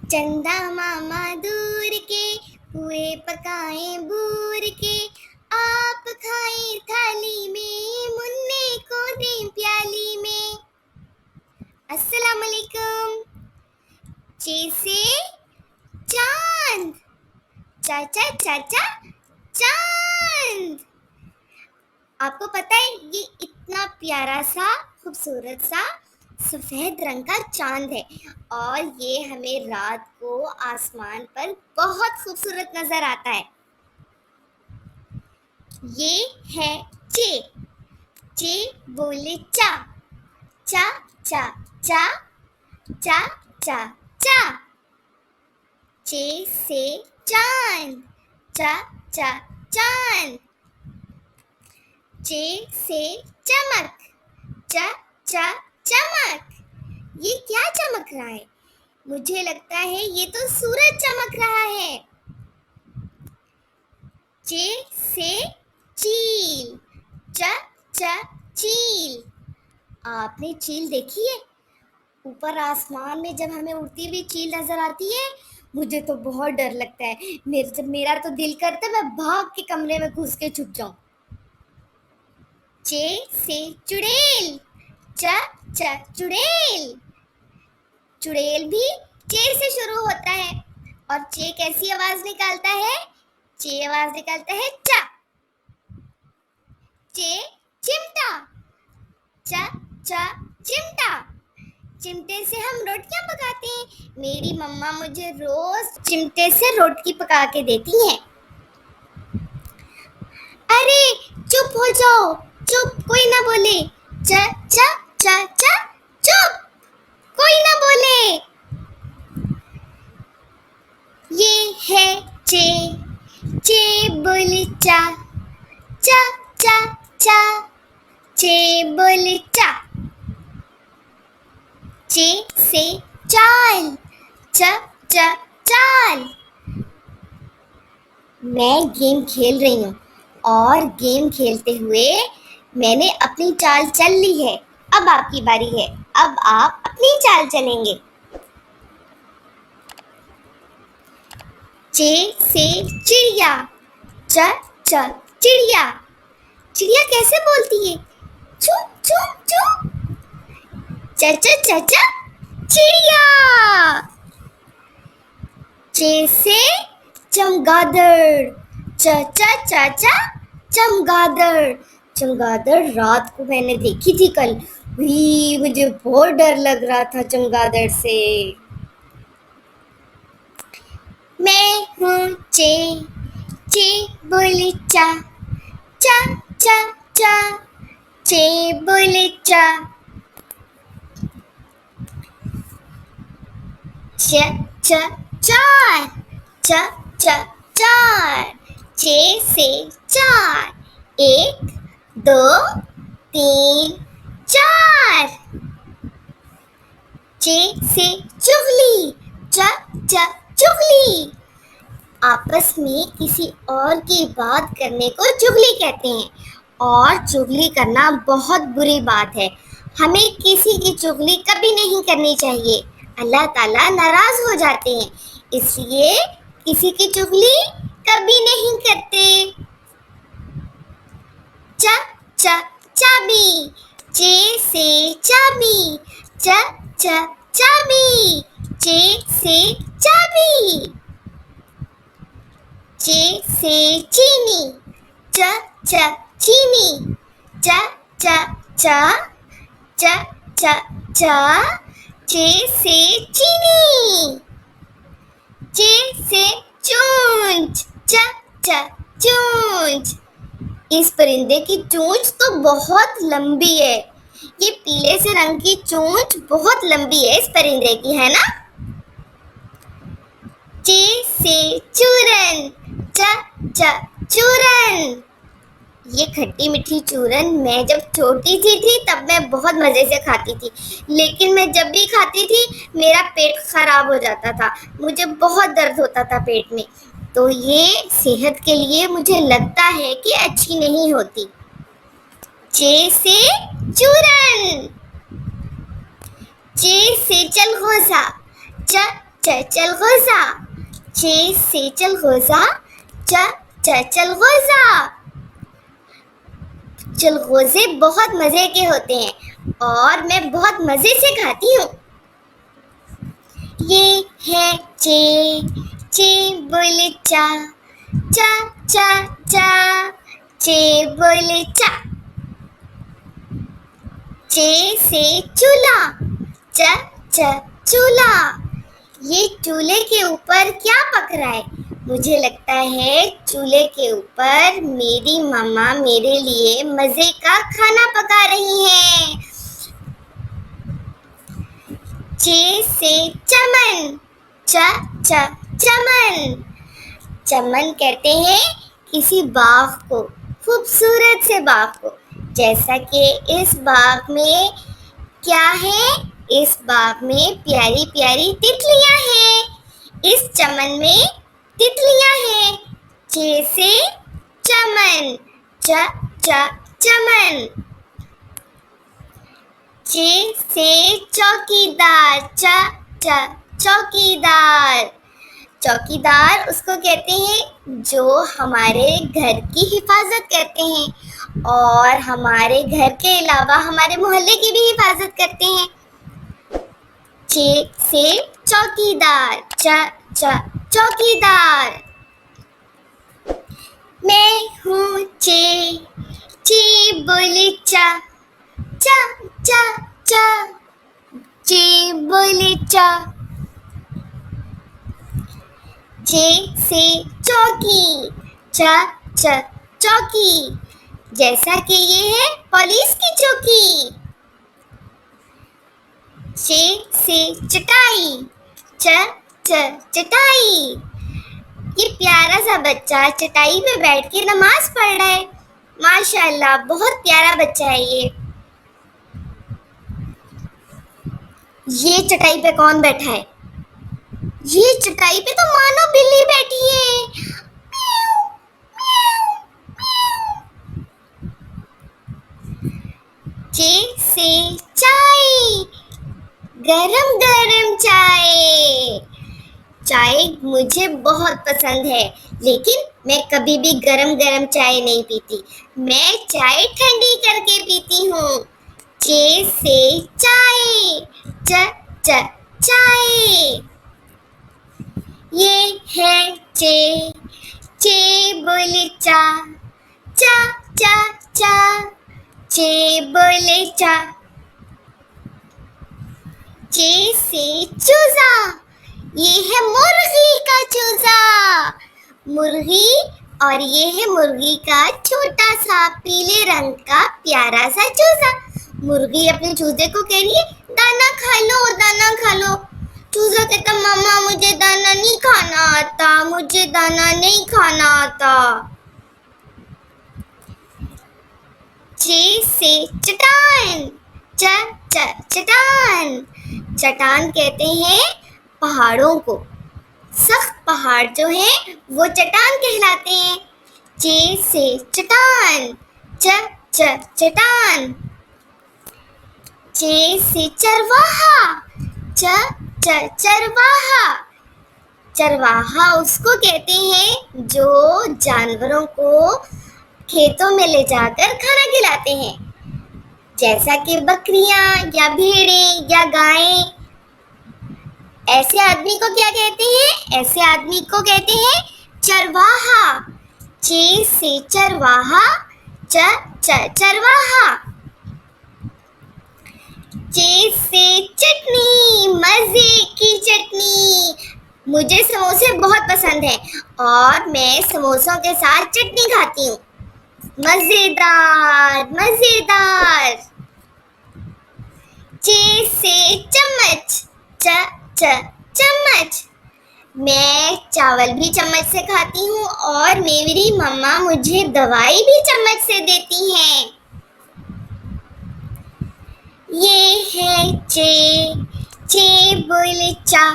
चंदा मामा दूर के हुए पकाए बूर के, आप खाए थाली में मुन्ने को दें प्याली में। अस्सलाम वालेकुम। जैसे चांद, चाचा चाचा चांद। आपको पता है ये इतना प्यारा सा खूबसूरत सा सफ़ेद रंग का चांद है और ये हमें रात को आसमान पर बहुत खूबसूरत नज़र आता है। ये है चे। चे बोले चा, चा चा चा चा चा चा। चे से चांद, चा चा चांद। चे से चमक, चा चा चमक। ये क्या चमक रहा है? मुझे लगता है ये तो सूरज चमक रहा है। चे से चील, च च चील। आपने चील देखी है? ऊपर आसमान में जब हमें उड़ती हुई चील नजर आती है, मुझे तो बहुत डर लगता है। मेरा तो दिल करता है मैं भाग के कमरे में घुस के छुप जाऊं। चे से चुड़ैल, च च चुड़ैल। चुड़ैल भी चे से शुरू होता है और चे कैसी आवाज निकालता है? चे आवाज निकालता है चा। चे चिमटा, च च चिमटा। चिमटे से हम रोटियां पकाते हैं। मेरी मम्मा मुझे रोज चिमटे से रोटी पका के देती हैं। अरे चुप हो जाओ, चुप, कोई ना बोले। च च च च चुप, कोई ना बोले। ये है चे। चे बोले चा, चा चा चा। चे बोले चा। चे से चाल, च च चाल। मैं गेम खेल रही हूँ और गेम खेलते हुए मैंने अपनी चाल चल ली है। अब आपकी बारी है, अब आप अपनी चाल चलेंगे। चे से चिड़िया, च च चिड़िया। चिड़िया कैसे बोलती है? चू चू चू। च च च च चिड़िया। चे से चमगादड़, च च च च चमगादड़। चमगादड़ रात को मैंने देखी थी कल। मुझे बहुत डर लग रहा था चमगादड़ से। मैं हूँ चे। चे बोले चा, चा चा चा। चे बोले चा। च च चार, च च चार। चे से चार, एक दो तीन चार। चे से चुगली, च च चुगली। आपस में किसी और की बात करने को चुगली कहते हैं और चुगली करना बहुत बुरी बात है। हमें किसी की चुगली कभी नहीं करनी चाहिए। अल्लाह ताला नाराज हो जाते हैं, इसलिए किसी की चुगली कभी नहीं करते। च च चाबी, चे से चाबी, च च चाबी। चे से चाबी। चे से चीनी, च च चीनी। च च च च च च। चे से चीनी। चे से चोंच, च च चोंच। इस परिंदे की चोंच तो बहुत लंबी है। ये पीले से रंग की चोंच बहुत लंबी है इस परिंदे की, है ना? चे से चूरन, च च चूरन। ये खट्टी मीठी चूरन मैं जब छोटी थी तब मैं बहुत मज़े से खाती थी, लेकिन मैं जब भी खाती थी मेरा पेट खराब हो जाता था। मुझे बहुत दर्द होता था पेट में, तो ये सेहत के लिए मुझे लगता है कि अच्छी नहीं होती। चे से चूरन। चे से चलगोसा, च चलगोज़ा, चे से चलगोज़ा, चलगोज़ा। चलगोज़े बहुत मज़े के होते हैं और मैं बहुत मज़े से खाती हूँ। ये है चे बोले चा, चा चा चा, चे बोले चा। चे से चूल्हा, चूल्हा। ये चूल्हे के ऊपर क्या पक रहा है? मुझे लगता है चूल्हे के ऊपर मेरी मम्मा मेरे लिए मज़े का खाना पका रही हैं। चे से चमन, चमन। चमन कहते हैं किसी बाग को, खूबसूरत से बाग को। जैसा कि इस बाग में क्या है? इस बाग में प्यारी प्यारी तितलियां हैं। इस चमन में तितलियां हैं। चे से चमन, चमन। चे से चौकीदार, चौकीदार। चौकीदार उसको कहते हैं जो हमारे घर की हिफाजत करते हैं और हमारे घर के अलावा हमारे मोहल्ले की भी हिफाजत करते हैं। चे से चौकीदार, चौकीदार। मैं हूँ चे बोले चा, चे बोले चा। चे से चौकी, चौकी। जैसा कि ये है पुलिस की चौकी। चे से चटाई, चटाई। ये प्यारा सा बच्चा चटाई पे बैठ के नमाज पढ़ रहा है। माशाल्लाह, बहुत प्यारा बच्चा है ये चटाई पे कौन बैठा है? ये चटाई पे तो मानो बिल्ली बैठी है। चे से चाय, गरम गरम चाय। चाय मुझे बहुत पसंद है, लेकिन मैं कभी भी गरम गरम चाय नहीं पीती। मैं चाय ठंडी करके पीती हूँ। चे से चाय, चाय। ये है चे बोले चा, चे बोले चा। चे से चूजा, ये है मुर्गी का चूजा, मुर्गी। और ये है मुर्गी का छोटा सा पीले रंग का प्यारा सा चूजा। मुर्गी अपने चूजे को कह रही है दाना खा लो, दाना खा लो। चूजा कहता मम्मा मुझे दाना नहीं खाना आता, मुझे दाना नहीं खाना आता। चे से चट्टान, चट्टान। चट्टान कहते हैं पहाड़ों को। सख्त पहाड़ जो हैं वो चट्टान कहलाते हैं। चे से चट्टान, चट्टान। चे से चरवाहा, चरवाहा। चरवाहा उसको कहते हैं जो जानवरों को खेतों में ले जाकर खाना खिलाते हैं, जैसा कि बकरियां या भेड़ें या गायें। ऐसे आदमी को क्या कहते हैं? ऐसे आदमी को कहते हैं चरवाहा। चे से चरवाहा, चरवाहा। चे से चटनी, मजे की चटनी। मुझे समोसे बहुत पसंद है और मैं समोसों के साथ चटनी खाती हूँ। मजेदार, मजेदार। चे से चम्मच, चम्मच। मैं चावल भी चम्मच से खाती हूँ और मेरी मम्मा मुझे दवाई भी चम्मच से देती हैं। ये है चे बोले चा,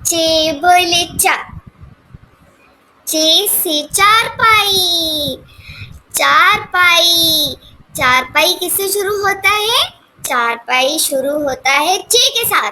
चे बोले चा। चे से चारपाई, चारपाई। चारपाई किससे शुरू होता है? चारपाई शुरू होता है चे के साथ।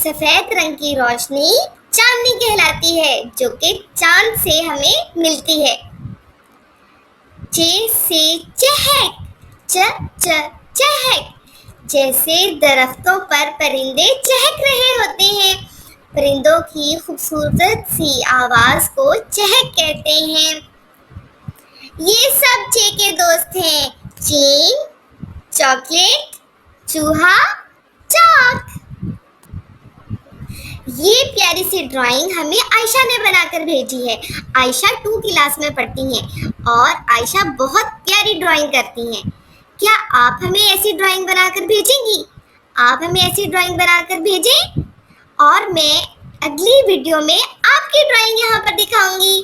सफेद रंग की रोशनी चांदनी कहलाती है, जो कि चांद से हमें मिलती है। चे से चहक, च च चहक, जैसे दरख्तों पर परिंदे चहक रहे होते हैं। परिंदों की खूबसूरत सी आवाज को चहक कहते हैं। ये सब चे के दोस्त हैं, चीन, चॉकलेट, चूहा, चाक। ये प्यारी सी ड्राइंग हमें आयशा ने बनाकर भेजी है। आयशा 2 क्लास में पढ़ती हैं और आयशा बहुत प्यारी ड्राइंग करती हैं। क्या आप हमें ऐसी ड्राइंग बनाकर भेजेंगी? आप हमें ऐसी ड्राइंग बनाकर भेजें और मैं अगली वीडियो में आपकी ड्राइंग यहाँ पर दिखाऊंगी।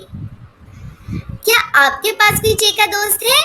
क्या आपके पास कोई चे का दोस्त है?